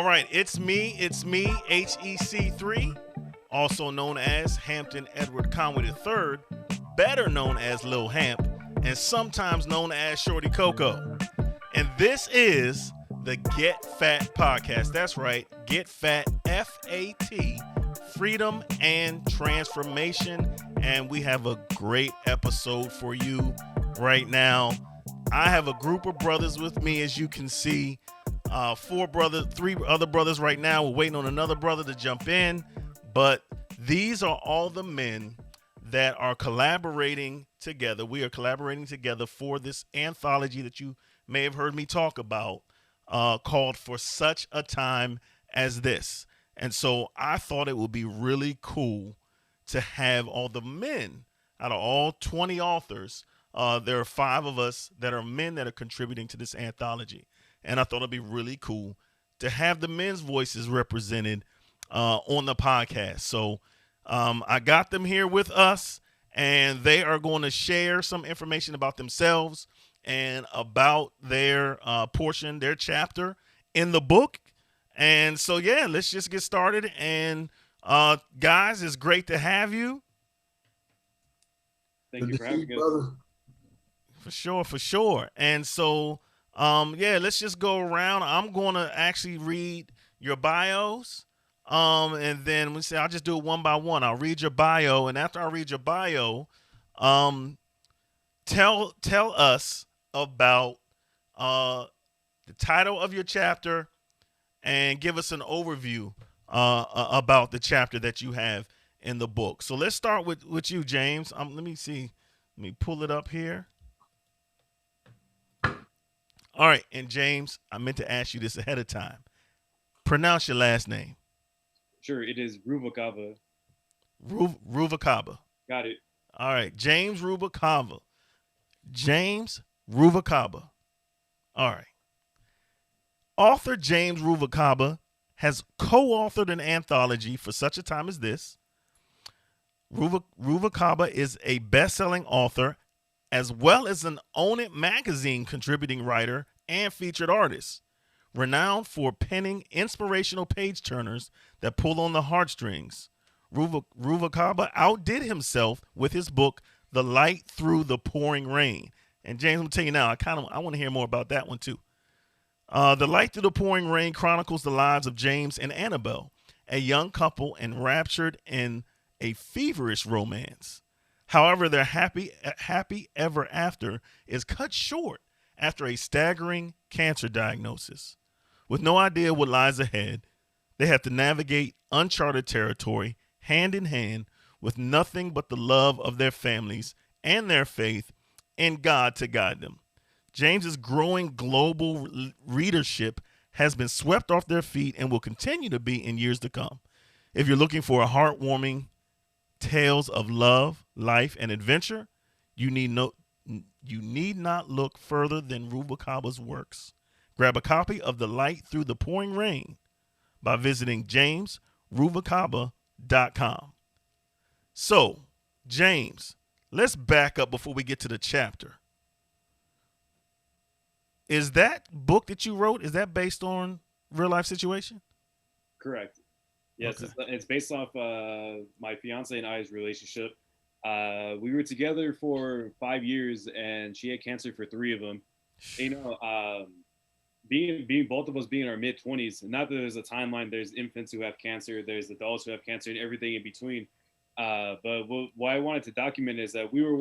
All right, it's me, HEC3, also known as Hampton Edward Conway III, better known as Lil Hamp, and sometimes known as Shorty Coco. And this is the Get Fat podcast. That's right, Get Fat, F-A-T, Freedom and Transformation. And we have a great episode for you right now. I have a group of brothers with me, as you can see. Three other brothers right now. We're waiting on another brother to jump in. But these are all the men that are collaborating together. We are collaborating together for this anthology that you may have heard me talk about, called For Such a Time as This. And so I thought it would be really cool to have all the men out of all 20 authors. There are 5 of us that are men that are contributing to this anthology. And I thought it'd be really cool to have the men's voices represented on the podcast. So I got them here with us, and they are going to share some information about themselves and about their portion, their chapter in the book. And so, yeah, let's just get started. And guys, it's great to have you. Thank you for having us, brother. For sure. And so, let's just go around. I'm going to actually read your bios. And then I'll just do it one by one. I'll read your bio. And after I read your bio, tell us about the title of your chapter and give us an overview about the chapter that you have in the book. So let's start with you, James. Let me see. Let me pull it up here. All right, and James, I meant to ask you this ahead of time. Pronounce your last name. Sure, it is Ruvalcaba. Ruvalcaba. Got it. All right, James Ruvalcaba. James Ruvalcaba. All right. Author James Ruvalcaba has co-authored an anthology for such a time as this. Ruvalcaba is a best-selling author as well as an Own It magazine contributing writer and featured artist, renowned for penning inspirational page-turners that pull on the heartstrings. Ruvalcaba outdid himself with his book, The Light Through the Pouring Rain. And James, I'm going to tell you now, I want to hear more about that one too. The Light Through the Pouring Rain chronicles the lives of James and Annabelle, a young couple enraptured in a feverish romance. However, their happy ever after is cut short after a staggering cancer diagnosis. With no idea what lies ahead, they have to navigate uncharted territory hand in hand with nothing but the love of their families and their faith in God to guide them. James's growing global readership has been swept off their feet and will continue to be in years to come. If you're looking for a heartwarming tales of love, life, and adventure, you need not look further than Ruvalcaba's works. Grab a copy of The Light Through the Pouring Rain by visiting jamesruvalcaba.com. So, James, let's back up before we get to the chapter. Is that book that you wrote, is that based on real life situation? Correct. Yes, okay. It's based off my fiance and I's relationship. We were together for 5 years, and she had cancer for 3 of them. Being both of us being in our mid-20s, not that there's a timeline. There's infants who have cancer, there's adults who have cancer, and everything in between. But what I wanted to document is that we were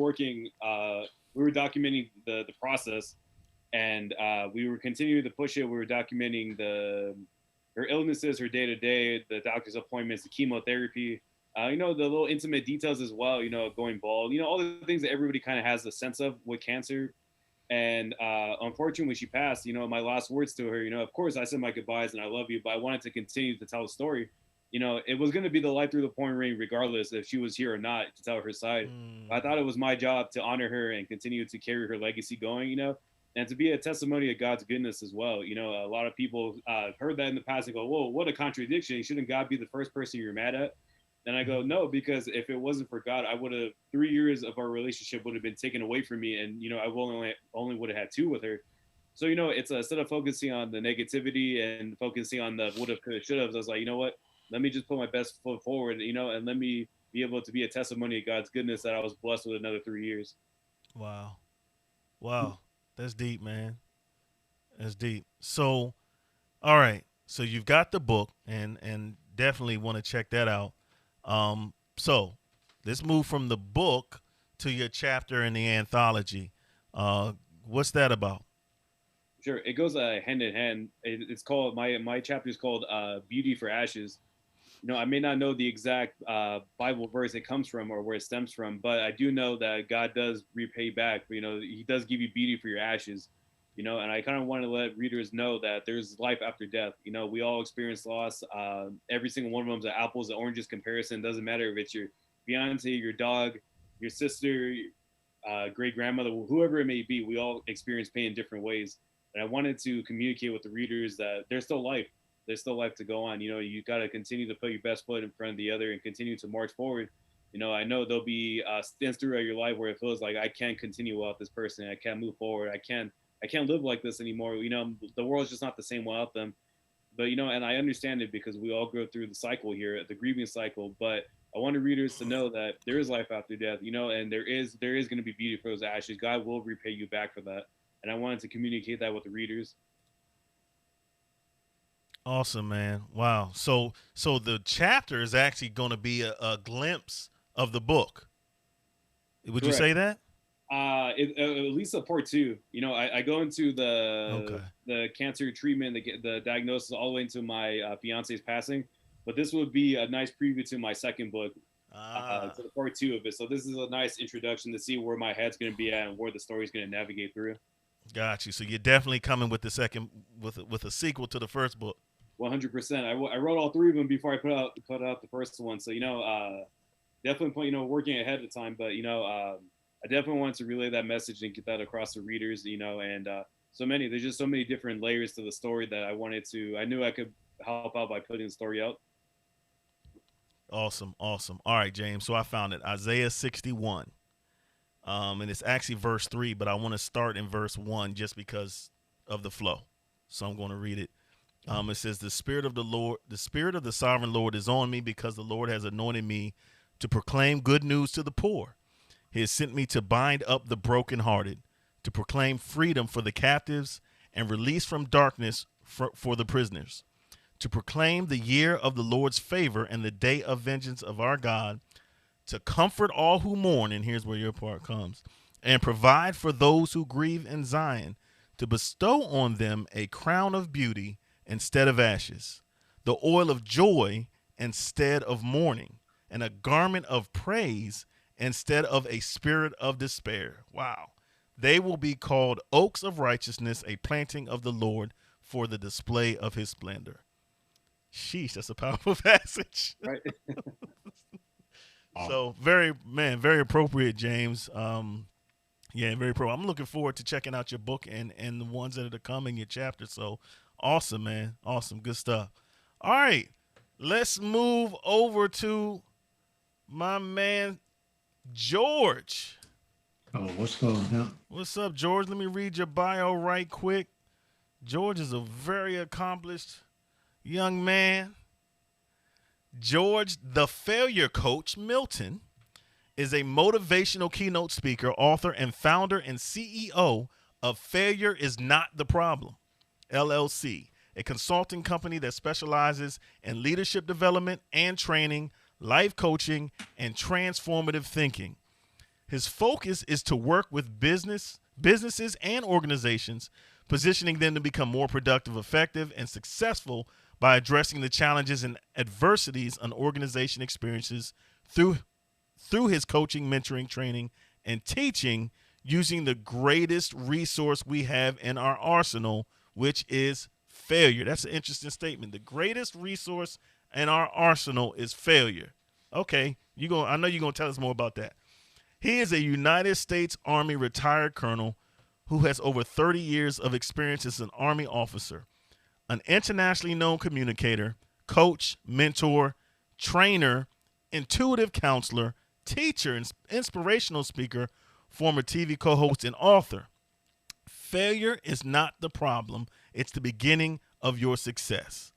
documenting the process, and we were continuing to push it. We were documenting her illnesses, her day-to-day, the doctor's appointments, the chemotherapy, the little intimate details as well, going bald, all the things that everybody kind of has a sense of with cancer. And unfortunately, when she passed, my last words to her, of course, I said my goodbyes and I love you, but I wanted to continue to tell the story. It was going to be the light through the pouring rain, regardless if she was here or not, to tell her side. I thought it was my job to honor her and continue to carry her legacy going, and to be a testimony of God's goodness as well. A lot of people heard that in the past and go, whoa, what a contradiction. Shouldn't God be the first person you're mad at? And I go, no, because if it wasn't for God, I would have 3 years of our relationship would have been taken away from me. And, I only would have had 2 with her. So, it's instead of focusing on the negativity and focusing on the would have, could have, should have, I was like, you know what? Let me just put my best foot forward, and let me be able to be a testimony of God's goodness that I was blessed with another 3 years. Wow. Wow. That's deep, man. That's deep. So, all right. So you've got the book, and definitely want to check that out. So let's move from the book to your chapter in the anthology. What's that about? Sure, it goes hand in hand. It's called my chapter is called "Beauty for Ashes." I may not know the exact Bible verse it comes from or where it stems from, but I do know that God does repay back. He does give you beauty for your ashes. And I kind of want to let readers know that there's life after death. We all experience loss. Every single one of them is an apples and oranges comparison. Doesn't matter if it's your fiance, your dog, your sister, great grandmother, whoever it may be. We all experience pain in different ways. And I wanted to communicate with the readers that there's still life. There's still life to go on. You got to continue to put your best foot in front of the other and continue to march forward. I know there'll be stints throughout your life where it feels like I can't continue without this person. I can't move forward. I can't live like this anymore. The world's just not the same without them. But and I understand it because we all go through the cycle here, the grieving cycle. But I want the readers to know that there is life after death. And there is going to be beauty for those ashes. God will repay you back for that. And I wanted to communicate that with the readers. Awesome, man. Wow. So the chapter is actually going to be a glimpse of the book. Would you Correct. say that? At least a part two. I go into Okay. the cancer treatment, the diagnosis, all the way into my fiance's passing. But this would be a nice preview to my second book, to the part two of it. So this is a nice introduction to see where my head's going to be at and where the story's going to navigate through. Got you. So you're definitely coming with the second with a sequel to the first book. 100%. I wrote all three of them before I put out the first one. So definitely working ahead of time. But I definitely wanted to relay that message and get that across to readers. And there's just so many different layers to the story that I knew I could help out by putting the story out. Awesome. All right, James. So I found it, Isaiah 61. And it's actually verse 3, but I want to start in verse 1 just because of the flow. So I'm going to read it. It says, the Spirit of the sovereign Lord is on me because the Lord has anointed me to proclaim good news to the poor. He has sent me to bind up the brokenhearted, to proclaim freedom for the captives and release from darkness for the prisoners, to proclaim the year of the Lord's favor and the day of vengeance of our God, to comfort all who mourn, and here's where your part comes, and provide for those who grieve in Zion, to bestow on them a crown of beauty instead of ashes, the oil of joy instead of mourning, and a garment of praise instead of a spirit of despair. Wow. They will be called oaks of righteousness, a planting of the Lord for the display of his splendor. Sheesh, that's a powerful passage. Right. So very appropriate, James. Yeah, very pro. I'm looking forward to checking out your book and the ones that are to come in your chapter. So awesome, man. Awesome. Good stuff. All right. Let's move over to my man George. Oh, what's going on? What's up, George? Let me read your bio right quick. George is a very accomplished young man. George, the failure coach, Milton, is a motivational keynote speaker, author, and founder and CEO of Failure is Not the Problem, LLC, a consulting company that specializes in leadership development and training, life coaching, and transformative thinking. His focus is to work with businesses and organizations, positioning them to become more productive, effective, and successful by addressing the challenges and adversities an organization experiences through his coaching, mentoring, training, and teaching using the greatest resource we have in our arsenal, which is failure. That's an interesting statement. The greatest resource in our arsenal is failure. Okay, I know you're going to tell us more about that. He is a United States Army retired colonel who has over 30 years of experience as an Army officer, an internationally known communicator, coach, mentor, trainer, intuitive counselor, teacher, inspirational speaker, former TV co-host, and author. Failure is not the problem, it's the beginning of your success.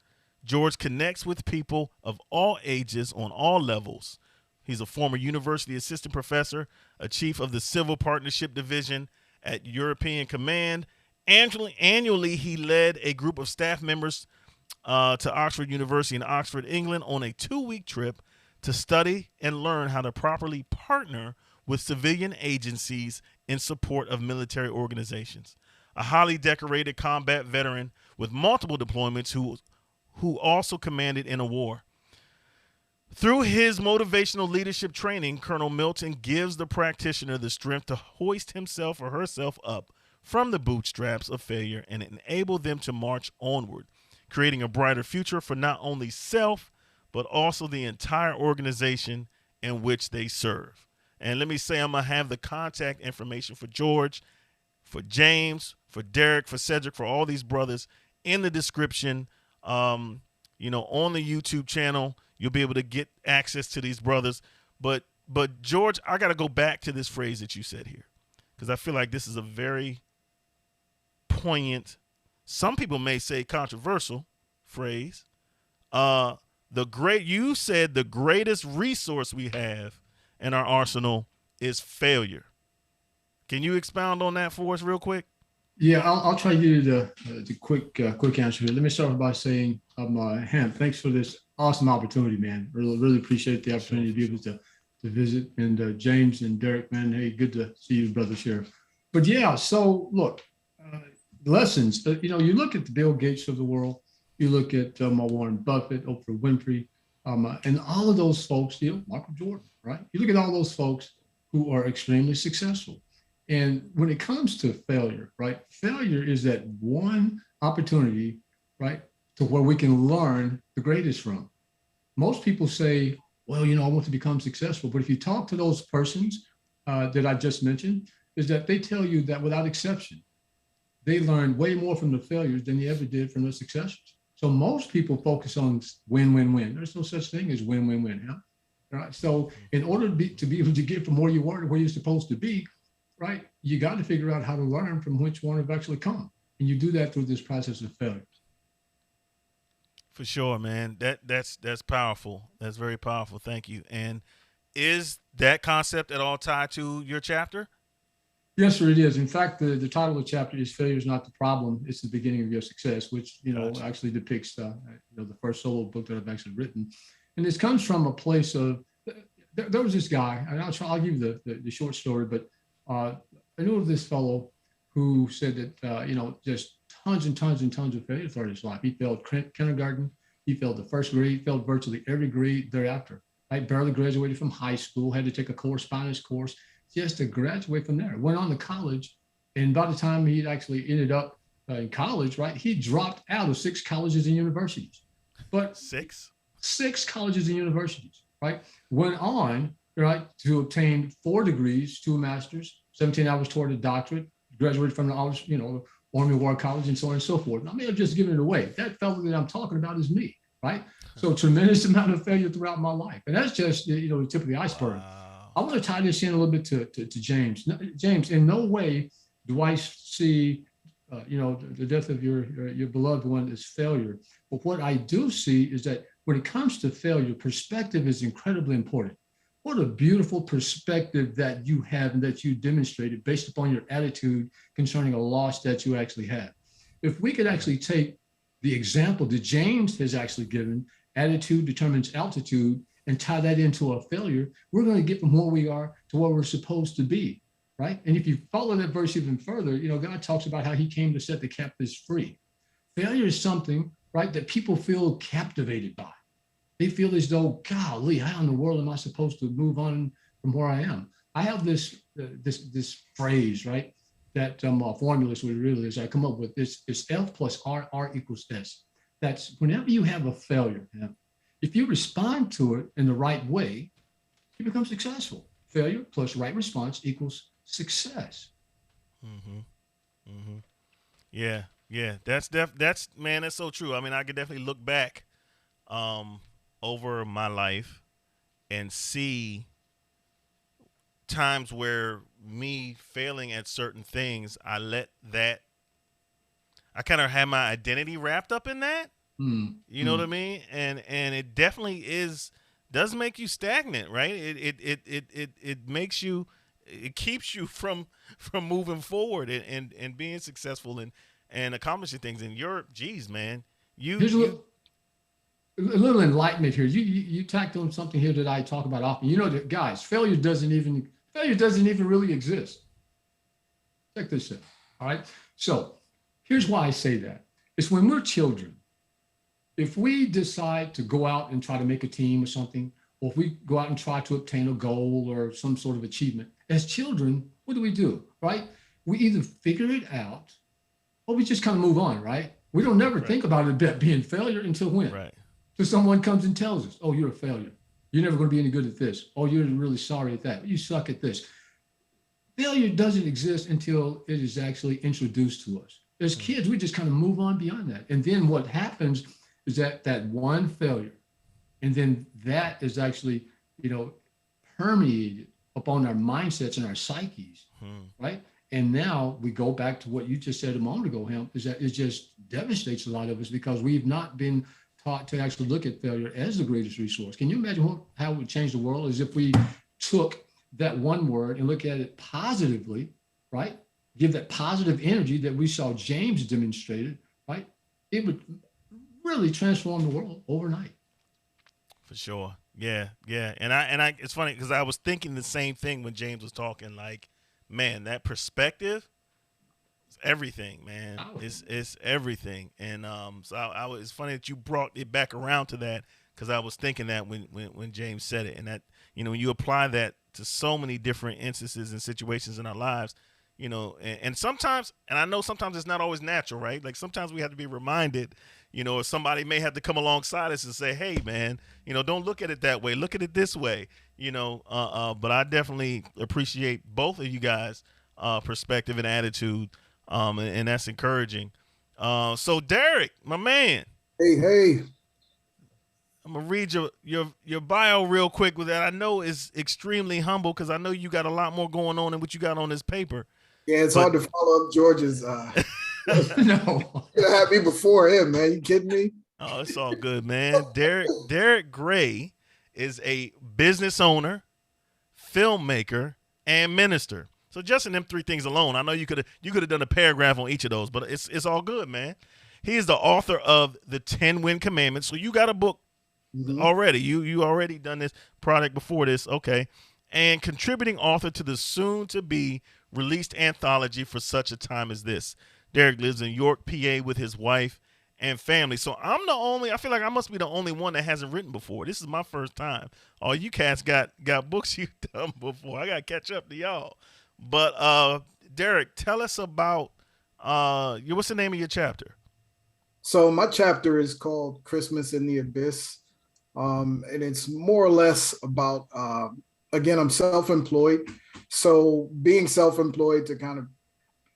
George connects with people of all ages on all levels. He's a former university assistant professor, a chief of the Civil Partnership Division at European Command. Annually, he led a group of staff members to Oxford University in Oxford, England, on a 2-week trip to study and learn how to properly partner with civilian agencies in support of military organizations. A highly decorated combat veteran with multiple deployments who also commanded in a war. Through his motivational leadership training, Colonel Milton gives the practitioner the strength to hoist himself or herself up from the bootstraps of failure and enable them to march onward, creating a brighter future for not only self, but also the entire organization in which they serve. And let me say, I'm going to have the contact information for George, for James, for Derek, for Cedric, for all these brothers in the description. On the YouTube channel, you'll be able to get access to these brothers. But George, I got to go back to this phrase that you said here, because I feel like this is a very poignant, some people may say controversial phrase. You said the greatest resource we have in our arsenal is failure. Can you expound on that for us real quick? Yeah, I'll try to give you the quick answer here. Let me start by saying, Hamp, thanks for this awesome opportunity, man. Really appreciate the opportunity to be able to visit. And James and Derek, man, hey, good to see you brothers here. But yeah, so look, lessons. You look at the Bill Gates of the world, you look at Warren Buffett, Oprah Winfrey, and all of those folks, Michael Jordan, right? You look at all those folks who are extremely successful. And when it comes to failure, right? Failure is that one opportunity, right, to where we can learn the greatest from. Most people say, well, I want to become successful. But if you talk to those persons that I just mentioned, is that they tell you that without exception, they learned way more from the failures than they ever did from the successes. So most people focus on win. There's no such thing as win. Huh? Right? So in order to be able to get from where you were to where you're supposed to be, right, you got to figure out how to learn from which one have actually come. And you do that through this process of failure. For sure, man. That's powerful. That's very powerful. Thank you. And is that concept at all tied to your chapter? Yes, sir, it is. In fact, the title of the chapter is "Failure is Not the Problem; It's the Beginning of Your Success," which Gotcha. actually depicts the first solo book that I've actually written. And this comes from a place of there was this guy, and I'll give you the short story, but I knew of this fellow who said that just tons and tons and tons of failure throughout his life. He failed kindergarten, he failed the first grade, failed virtually every grade thereafter. I barely graduated from high school, had to take a correspondence course just to graduate from there. Went on to college, and by the time he actually ended up in college, right, he dropped out of 6 colleges and universities. But Six colleges and universities, right? Went on, right, to obtain 4 degrees, 2 masters, 17 hours toward a doctorate, graduated from the Army War College, and so on and so forth. And I may have just given it away. That fellow that I'm talking about is me, right? So tremendous amount of failure throughout my life. And that's just, the tip of the iceberg. Wow. I want to tie this in a little bit to James. James, in no way do I see, the death of your beloved one as failure. But what I do see is that when it comes to failure, perspective is incredibly important. What a beautiful perspective that you have and that you demonstrated based upon your attitude concerning a loss that you actually had. If we could actually take the example that James has actually given, attitude determines altitude, and tie that into a failure, we're going to get from where we are to where we're supposed to be, right? And if you follow that verse even further, God talks about how he came to set the captives free. Failure is something, right, that people feel captivated by. They feel as though, golly, how in the world am I supposed to move on from where I am? I have this phrase, right, that formula is what it really is. I come up with this: F plus R equals S. That's whenever you have a failure, if you respond to it in the right way, you become successful. Failure plus right response equals success. Mm-hmm. Mm-hmm. Yeah. That's man, that's so true. I mean, I could definitely look back over my life and see times where me failing at certain things, I kind of had my identity wrapped up in that. You know what I mean? And it definitely does make you stagnant, right? It makes you, it keeps you from moving forward and being successful and accomplishing things. And geez, man, Here's a little enlightenment here. You tacked on something here that I talk about often. You know that, guys, failure doesn't even really exist. Check this out. All right. So here's why I say that. It's when we're children. If we decide to go out and try to make a team or something, or if we go out and try to obtain a goal or some sort of achievement, as children, what do? Right? We either figure it out or we just kind of move on, right? We don't never think about it being failure until when? Right. So someone comes and tells us, oh, you're a failure. You're never going to be any good at this. Oh, you're really sorry at that. You suck at this. Failure doesn't exist until it is actually introduced to us. As kids, we just kind of move on beyond that. And then what happens is that one failure, and then that is actually, permeated upon our mindsets and our psyches, right? And now we go back to what you just said a moment ago, Hemp, is that it just devastates a lot of us because we've not been taught to actually look at failure as the greatest resource. Can you imagine how it would change the world as if we took that one word and look at it positively, right? Give that positive energy that we saw James demonstrated, right? It would really transform the world overnight. For sure. Yeah. And I it's funny because I was thinking the same thing when James was talking, like, man, that perspective is everything, man. It's everything. And so it's funny that you brought it back around to that because I was thinking that when James said it, and that, when you apply that to so many different instances and situations in our lives, and sometimes, and I know sometimes it's not always natural, right? Like sometimes we have to be reminded, or somebody may have to come alongside us and say, hey, man, don't look at it that way. Look at it this way, but I definitely appreciate both of you guys' perspective and attitude, and that's encouraging. So Derek, my man. Hey. I'm gonna read your bio real quick with that. I know is extremely humble because I know you got a lot more going on than what you got on this paper. Yeah, it's hard to follow up George's. No, you had me before him, man. You kidding me? Oh, it's all good, man. Derek Gray is a business owner, filmmaker, and minister. So just in them three things alone, I know you could have done a paragraph on each of those, but it's all good, man. He is the author of the 10 Win Commandments. So you got a book already. You already done this product before this, okay? And contributing author to the soon-to-be released anthology For Such a Time as This. Derek lives in York, PA, with his wife and family. So I feel like I must be the only one that hasn't written before. This is my first time. All you cats got books you've done before. I got to catch up to y'all. But Derek, tell us about what's the name of your chapter? So my chapter is called Christmas in the Abyss. And it's more or less about, again, I'm self-employed. So being self-employed, to kind of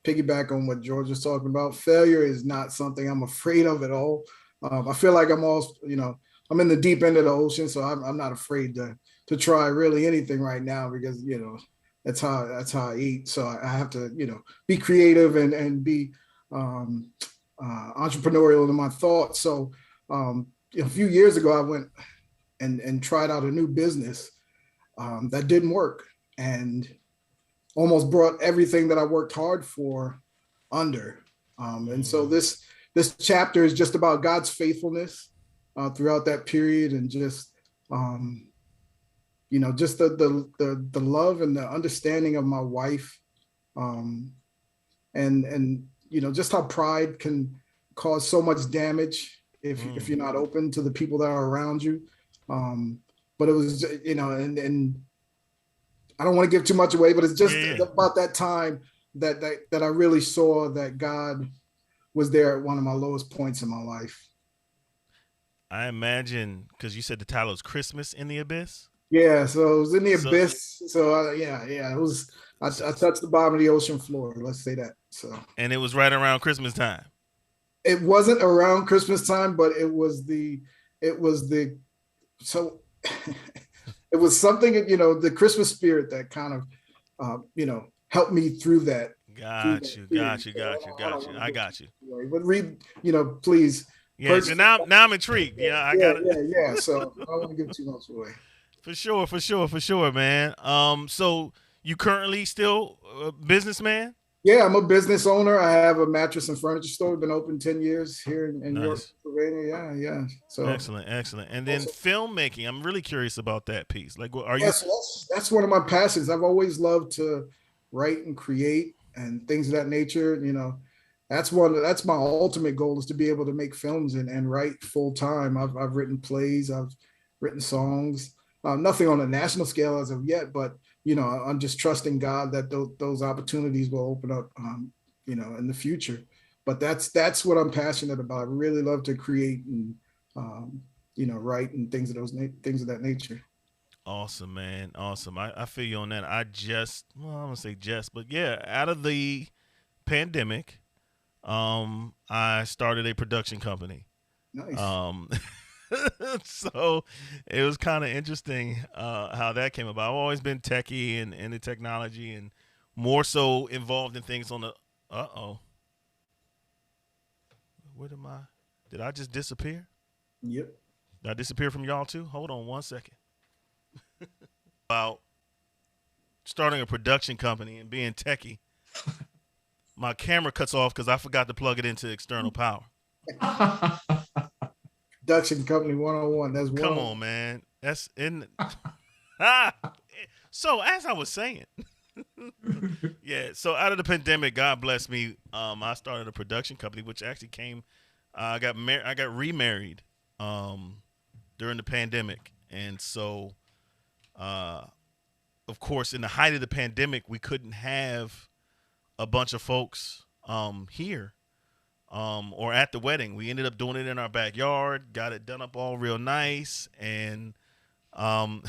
piggyback on what George was talking about, failure is not something I'm afraid of at all. I feel like I'm I'm in the deep end of the ocean, so I'm not afraid to try really anything right now because, that's how I eat. So I have to, be creative and be entrepreneurial in my thoughts. So a few years ago, I went and tried out a new business that didn't work and almost brought everything that I worked hard for under. And so this chapter is just about God's faithfulness throughout that period, and just just the love and the understanding of my wife, and just how pride can cause so much damage if you're not open to the people that are around you. But it was, and I don't want to give too much away, but it's just about that time that I really saw that God was there at one of my lowest points in my life. I imagine, because you said the title is Christmas in the Abyss. Yeah, so it was in the abyss. So it was. I touched the bottom of the ocean floor. Let's say that. So. And it was right around Christmas time. It wasn't around Christmas time, but it was the. So it was something, the Christmas spirit that kind of, helped me through that. Got you. I got you. But read, please. Yeah, so now I'm intrigued. Yeah, I got it. Yeah. So I don't want to give too much away. For sure, man. So you currently still a businessman? Yeah, I'm a business owner. I have a mattress and furniture store. We've been open 10 years here in Nice. York, Pennsylvania. Yeah. So excellent. And then filmmaking. I'm really curious about that piece. Like, are you? Yes, that's one of my passions. I've always loved to write and create and things of that nature. That's my ultimate goal, is to be able to make films and write full time. I've written plays, I've written songs, nothing on a national scale as of yet, but I'm just trusting God that those opportunities will open up, in the future. But that's what I'm passionate about. I really love to create and, write and things of that nature. Awesome, man. Awesome. I feel you on that. I'm gonna say but yeah, out of the pandemic, I started a production company. Nice. So it was kind of interesting how that came about. I've always been techie and into technology, and more so involved in things on the. Where am I? Did I just disappear? Yep. Did I disappear from y'all too? Hold on 1 second. About starting a production company and being techie. My camera cuts off because I forgot to plug it into external power. Production company 101. That's one. Come on, man. That's in. So as I was saying, yeah. So out of the pandemic, God bless me. I started a production company, which actually came. I got remarried during the pandemic, and so, of course, in the height of the pandemic, we couldn't have a bunch of folks here or at the wedding. We ended up doing it in our backyard, got it done up all real nice, and but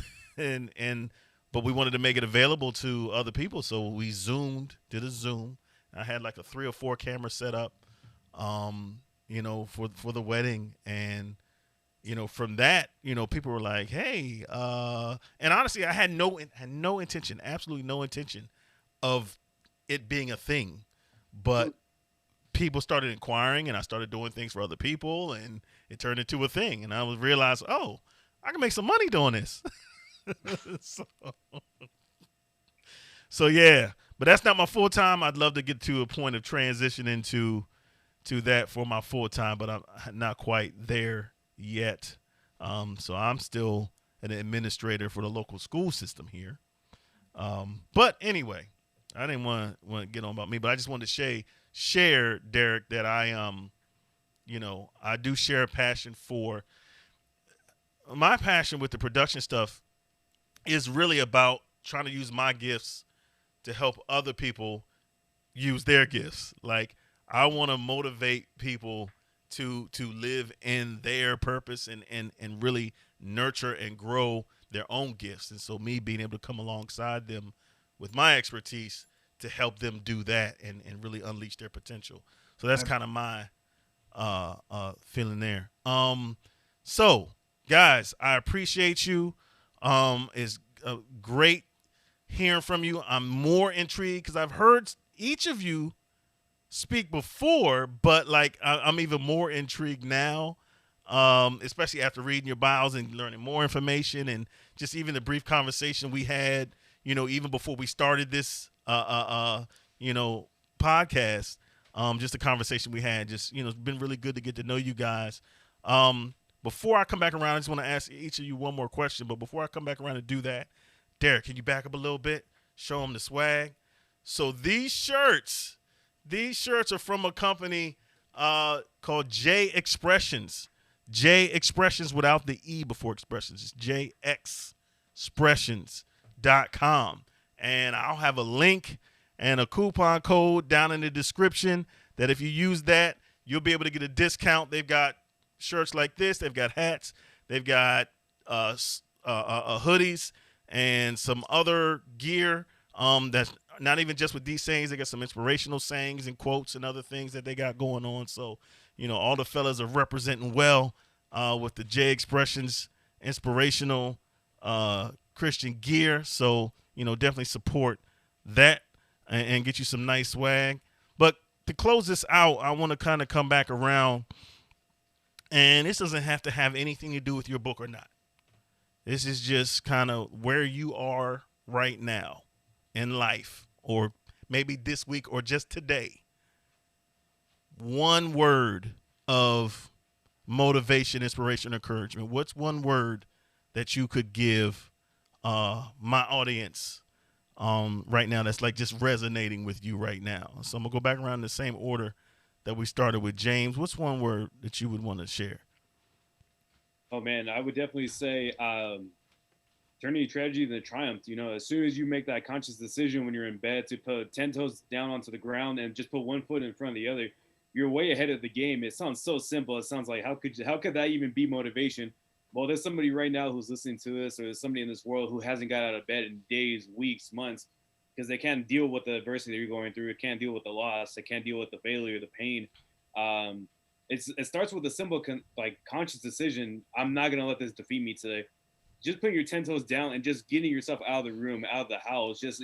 we wanted to make it available to other people, so we did a Zoom. I had like a 3 or 4 camera set up, for the wedding, and from that, people were like, hey, and honestly, I had no intention, absolutely no intention of it being a thing, but people started inquiring, and I started doing things for other people, and it turned into a thing, and I realized, oh, I can make some money doing this. So yeah, but that's not my full time. I'd love to get to a point of transitioning to that for my full time, but I'm not quite there yet. So I'm still an administrator for the local school system here. But anyway, I didn't want to get on about me, but I just wanted to share, Derek, that I I do share a passion for. My passion with the production stuff is really about trying to use my gifts to help other people use their gifts. Like, I want to motivate people to live in their purpose and really nurture and grow their own gifts. And so me being able to come alongside them with my expertise to help them do that and really unleash their potential. So that's kind of my feeling there. So guys, I appreciate you. It's great hearing from you. I'm more intrigued because I've heard each of you speak before, but like I'm even more intrigued now, especially after reading your bios and learning more information, and just even the brief conversation we had, even before we started this, podcast. Just the conversation we had, just it's been really good to get to know you guys. Before I come back around, I just want to ask each of you one more question. But before I come back around and do that, Derek, can you back up a little bit? Show them the swag. So these shirts are from a company called J Expressions. J Expressions without the E before expressions. It's jxpressions.com. And I'll have a link and a coupon code down in the description that if you use that, you'll be able to get a discount. They've got shirts like this. They've got hats. They've got hoodies and some other gear that's not even just with these sayings. They got some inspirational sayings and quotes and other things that they got going on. So, all the fellas are representing well with the J Expressions inspirational Christian gear. So, definitely support that and get you some nice swag. But to close this out, I want to kind of come back around. And this doesn't have to have anything to do with your book or not. This is just kind of where you are right now in life, or maybe this week or just today. One word of motivation, inspiration, encouragement. What's one word that you could give my audience right now that's like just resonating with you right now? So I'm going to go back around the same order that we started with James. What's one word that you would want to share? Oh man, I would definitely say turning your tragedy into triumph. As soon as you make that conscious decision when you're in bed to put 10 toes down onto the ground and just put one foot in front of the other, you're way ahead of the game. It sounds so simple. It sounds like how could that even be motivation? Well, there's somebody right now who's listening to this, or there's somebody in this world who hasn't got out of bed in days, weeks, months, because they can't deal with the adversity you're going through. It can't deal with the loss. They can't deal with the failure, the pain. It starts with a simple conscious decision. I'm not gonna let this defeat me today. Just putting your 10 toes down and just getting yourself out of the room, out of the house, just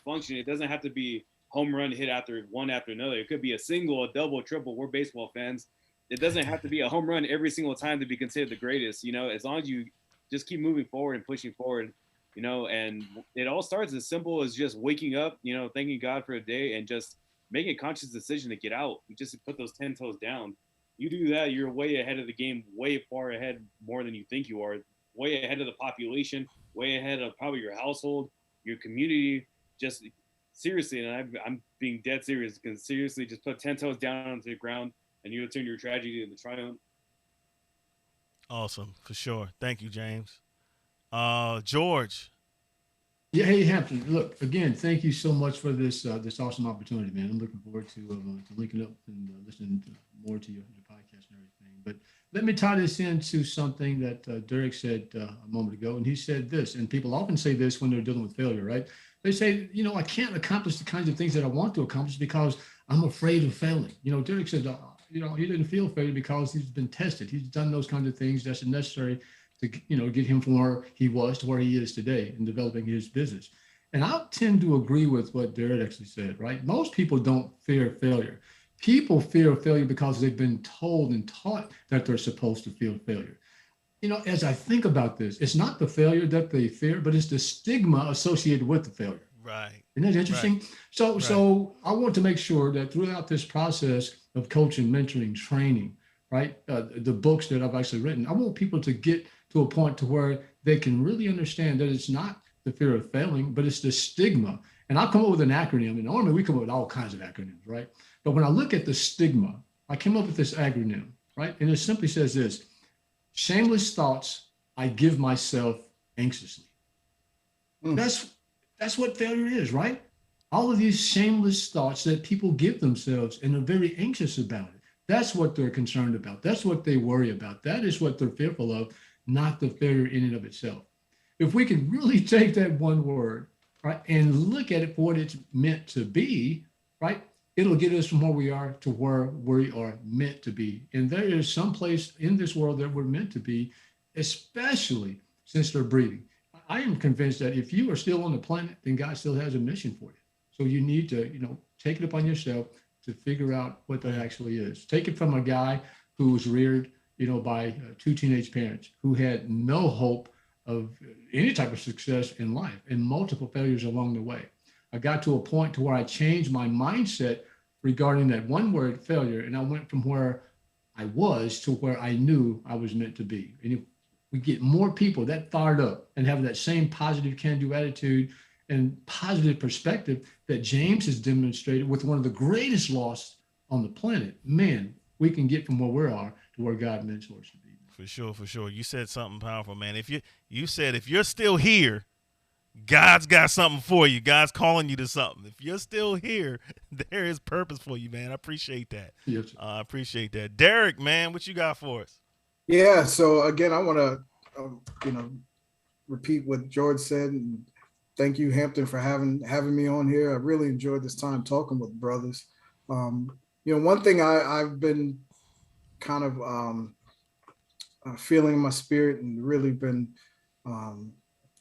function. It doesn't have to be home run hit after another. It could be a single, a double, a triple. We're baseball fans. It doesn't have to be a home run every single time to be considered the greatest. As long as you just keep moving forward and pushing forward, and it all starts as simple as just waking up, thanking God for a day and just making a conscious decision to get out. You just put those 10 toes down. You do that, you're way ahead of the game, way far ahead, more than you think you are, way ahead of the population, way ahead of probably your household, your community. Just seriously, and I'm being dead serious, because seriously, just put 10 toes down onto the ground and you'll turn your tragedy into triumph. Awesome, for sure. Thank you, James. George. Yeah, hey Hampton. Look again. Thank you so much for this awesome opportunity, man. I'm looking forward to linking up and listening more to your podcast and everything. But let me tie this into something that Derek said a moment ago, and he said this. And people often say this when they're dealing with failure, right? They say, I can't accomplish the kinds of things that I want to accomplish because I'm afraid of failing. Derek said, he didn't feel failure because he's been tested. He's done those kinds of things that's necessary to get him from where he was to where he is today in developing his business. And I tend to agree with what Derek actually said, right? Most people don't fear failure. People fear failure because they've been told and taught that they're supposed to fear failure. As I think about this, it's not the failure that they fear, but it's the stigma associated with the failure. Right. Isn't that interesting? Right. So I want to make sure that throughout this process of coaching, mentoring, training, right, the books that I've actually written, I want people to get to a point to where they can really understand that it's not the fear of failing, but it's the stigma. And I'll come up with an acronym. And normally we come up with all kinds of acronyms, right? But when I look at the stigma, I came up with this acronym, right? And it simply says this: shameless thoughts I give myself anxiously. That's what failure is, right? All of these shameless thoughts that people give themselves and are very anxious about it. That's what they're concerned about. That's what they worry about. That is what they're fearful of, not the failure in and of itself. If we can really take that one word, right, and look at it for what it's meant to be, right, it'll get us from where we are to where we are meant to be. And there is some place in this world that we're meant to be, especially since they're breathing. I am convinced that if you are still on the planet, then God still has a mission for you. So you need to, take it upon yourself to figure out what that actually is. Take it from a guy who was reared, by two teenage parents who had no hope of any type of success in life and multiple failures along the way. I got to a point to where I changed my mindset regarding that one word, failure, and I went from where I was to where I knew I was meant to be. And if we get more people that fired up and have that same positive can-do attitude and positive perspective that James has demonstrated with one of the greatest loss on the planet, man, we can get from where we are to where God meant for us to be. For sure. You said something powerful, man. If you're still here, God's got something for you. God's calling you to something. If you're still here, there is purpose for you, man. I appreciate that. Yes, I appreciate that. Derek, man, what you got for us? Yeah. So again, I want to, repeat what George said, and thank you, Hampton, for having me on here. I really enjoyed this time talking with brothers. One thing I've been kind of feeling in my spirit and really been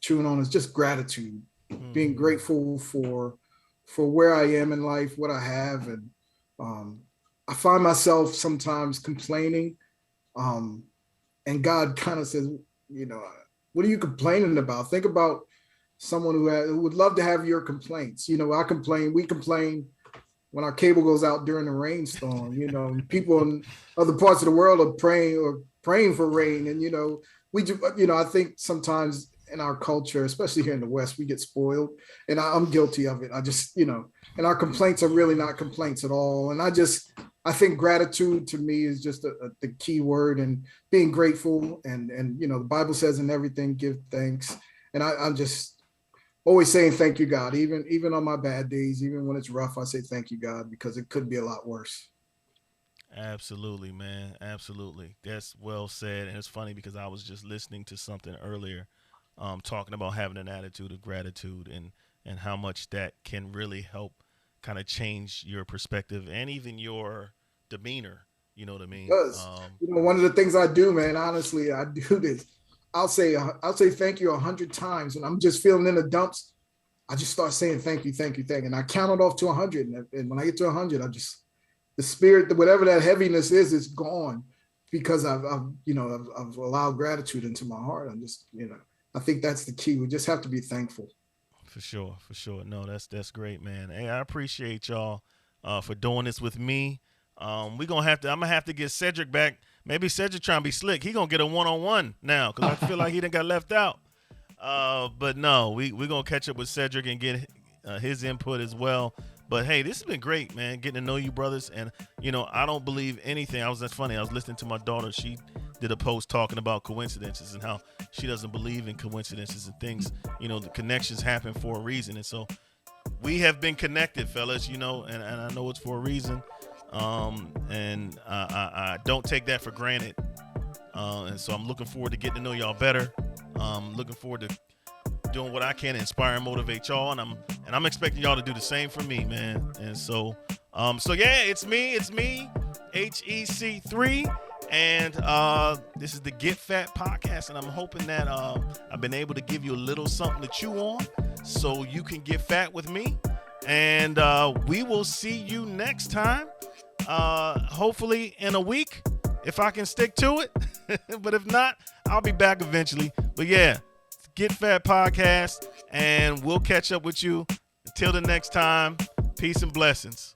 chewing on is just gratitude, being grateful for where I am in life, what I have. And I find myself sometimes complaining. And God kind of says, what are you complaining about? Think about someone who would love to have your complaints. We complain when our cable goes out during the rainstorm. People in other parts of the world are praying for rain. And, I think sometimes in our culture, especially here in the West, we get spoiled, and I'm guilty of it. I just, and our complaints are really not complaints at all. And I think gratitude to me is just the key word, and being grateful. And the Bible says in everything, give thanks. And I'm just always saying, thank you, God. Even on my bad days, even when it's rough, I say, thank you, God, because it could be a lot worse. Absolutely, man. Absolutely. That's well said. And it's funny because I was just listening to something earlier, talking about having an attitude of gratitude and how much that can really help kind of change your perspective and even your demeanor. You know what I mean? Because one of the things I do, man, honestly, I do this. I'll say thank you 100 times, and I'm just feeling in the dumps. I just start saying thank you, and I count it off to 100. And when I get to 100, the spirit, whatever that heaviness is gone, because I've allowed gratitude into my heart. I'm just, I think that's the key. We just have to be thankful. For sure. No, that's great, man. Hey, I appreciate y'all for doing this with me. I'm gonna have to get Cedric back. Maybe Cedric trying to be slick. He gonna get a one-on-one now because I feel like he done got left out. But no, we gonna catch up with Cedric and get his input as well. But hey, this has been great, man. Getting to know you, brothers. And I don't believe anything. That's funny. I was listening to my daughter. She did a post talking about coincidences and how she doesn't believe in coincidences and things. The connections happen for a reason. And so we have been connected, fellas. And I know it's for a reason. And I don't take that for granted. And so I'm looking forward to getting to know y'all better. Looking forward to doing what I can to inspire and motivate y'all, and I'm expecting y'all to do the same for me, man. And so yeah, it's me, HEC3, and this is the Get Fat podcast, and I'm hoping that I've been able to give you a little something to chew on, so you can get fat with me, and we will see you next time. Hopefully in a week, if I can stick to it, but if not, I'll be back eventually. But yeah. Get Fat podcast, and we'll catch up with you until the next time. Peace and blessings.